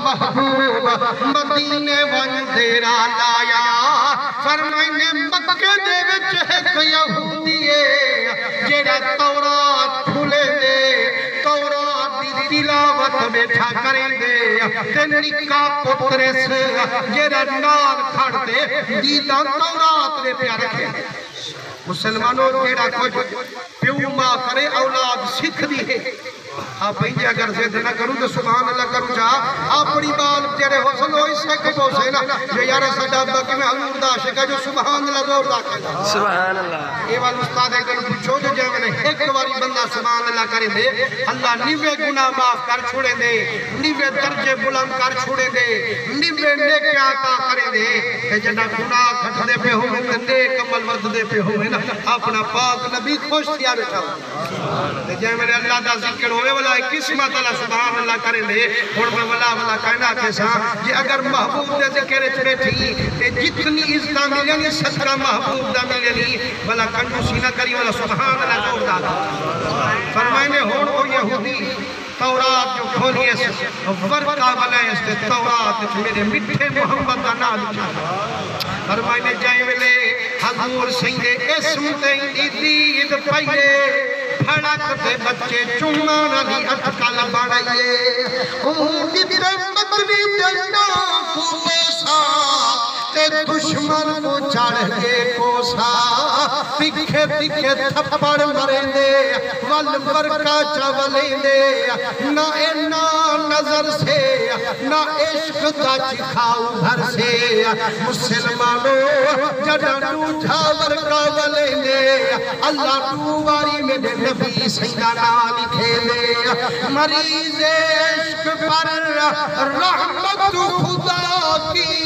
महबूब मदीने वन तेरा लाया फरमाइने मक्के दे विच एक यहूदी है जेड़ा तौरात भुले दे तौरात दी तिलावत बैठा करेंदे ते निक्का पुत्र जेड़ा नाल खड़दे दीदा तौरात दे प्यार रखे मुसलमानों जेड़ा कुछ प्यो मां करे औलाद सीखदी है आप इंजे अगर जिद ना करूं तो सुभान अल्लाह करूं जा अपनी बाल तेरे हुस्न होई सक बोसे ना जे यार साडा अब्बा कि मैं हजूर दा आशिक है जो सुभान अल्लाह जोर दा कहदा सुभान अल्लाह ए वाल उस्ताद है कल पूछो जो जे मैंने एक बारी बंदा सुभान अल्लाह करे दे अल्लाह निवे गुनाह माफ कर छोड़े दे निवे दर्जे बुलंद कर छोड़े दे निवे नेकियां अता करे दे ते जड़ा गुनाह घटदे पे होवे ते नेक अमल वधदे पे होवे ना अपना पाक नबी खुश थिया बैठा ते जे मेरे अल्लाह दा जिक्र होवे वाला किस्मत अल्लाह सुभान अल्लाह करे दे हुन मैं वाला वाला कहना के सा जे अगर महबूब दे जिक्र च बैठी ते जितनी इज्जत मिलेगी सदका महबूब दा मिलेगी वाला कंजूसी ना करी वाला सुभान अल्लाह जोरदार फरमाइने हुन ओ यहूदी तौरात जो खोलिए वर्का वाला इस तौरात च मेरे मिठे मोहम्मद दा नाम लिखा फरमाइने जाए वेले हजूर सिंह दे इसम ते ईद पाइए फड़क ते बच्चे चुम्मन दी अटकल बनाइए ऊंट दी मकरी जन्ना कुसा ते दुश्मन को चढ़ के कोसा तिखे तिखे थप्पड़ मरेंदे वल बरका चवलेंदे ना इना नजर से ना इश्क दा चिखाऊ घर से मुसलमानों जड़ा झूठा बरका वलेंदे अल्लाह तू वारी मेरे नबी सैयदा ना लिखे दे मरीज इश्क पर रहमत खुदा की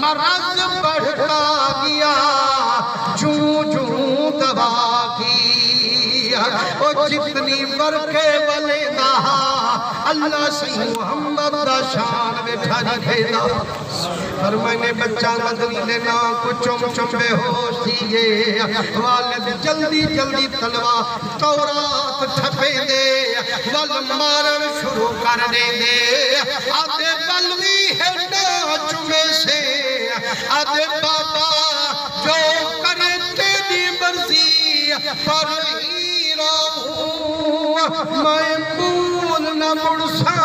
मरज बढ़ता गया जूं जूं दवा की ओ जितनी बरके वाले दा अल्लाह सही मोहम्मद दा शान बैठा रखेदा फरमाने बच्चा मदनी ने ना कुछ चुम बेहोश थीए वालिद जल्दी जल्दी तलवार तौरात ठपे दे वल मारन शुरू कर दे आदे बलवी है ना चुमे से आदे बाबा जो करे तेरी मर्जी पर ही रहूं मैं भूल न मुड़सा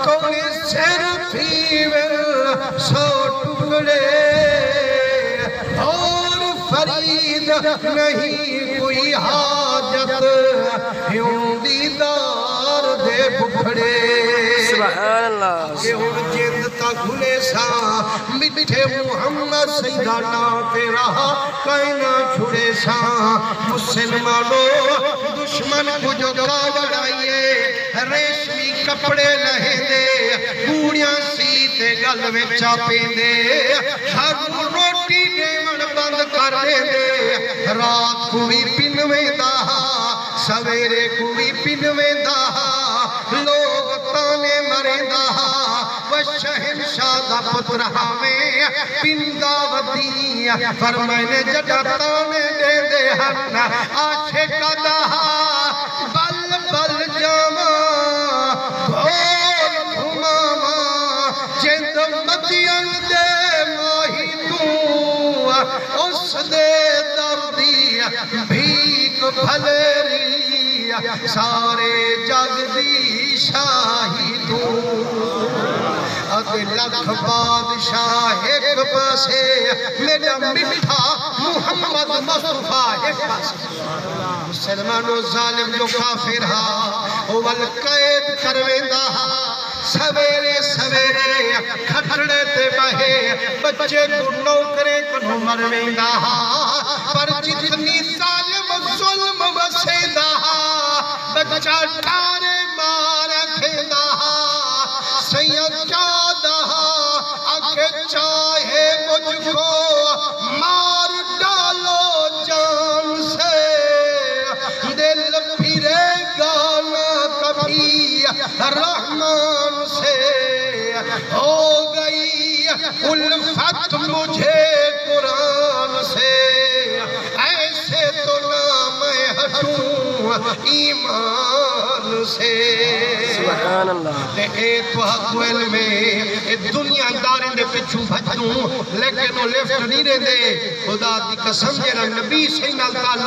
तोने सिर फीवल सौ टुकड़े और फरीद नहीं कोई हाजत यूं दीदार दे भुखड़े सुभान अल्लाह ये हुन जिंद ता खुले सा मिठे मोहम्मद सैयदा नाम पे रहा कहना छुड़े सा मुसलमानों दुश्मन को जो बढ़ाइए रेशमी कपड़े लहेंदे पूड़ियां सीते गल में चापेंदे हर रोटी देवन बंद कर देंदे रात को भी पिनवेंदा सवेरे को भी पिनवेंदा लोग ताने मरेंदा व शहंशाह दा पुत्र हमें पिंदा वदी फरमाने जड़ा ताने देंदे हन आशिक दा बल बल जावा ढोल घुमावा जिंद मदियन दे माही तू उस दे दर्दी भीख भलेरी सारे जग दी शाही तू अते लख बादशाह एक पासे मेरा मिठा मुहम्मद मुस्तफा एक पासे मुसलमानों जालिम जो काफिर हा ओ वल कैद करवेंदा सवेरे सवेरे खटड़े ते बहे बच्चे को नौकरे को मरवेंदा पर जितनी जालिम जुल्म वसेंदा बच्चा तारे मार खेदा सैयद चादा आगे चाहे मुझको मार डालो जान से दिल फिरेगा ना कभी रहमान से हो गई उल्फत मुझे कुरान से ऐसे तो ना मैं हटूं ईमान से सुभान अल्लाह ते ए तो हक़ में ए दुनियादारी दे पिछू भजूं लेकिन वो लिफ्ट नहीं देंदे खुदा दी कसम जेड़ा नबी सही नाल ताल्लुक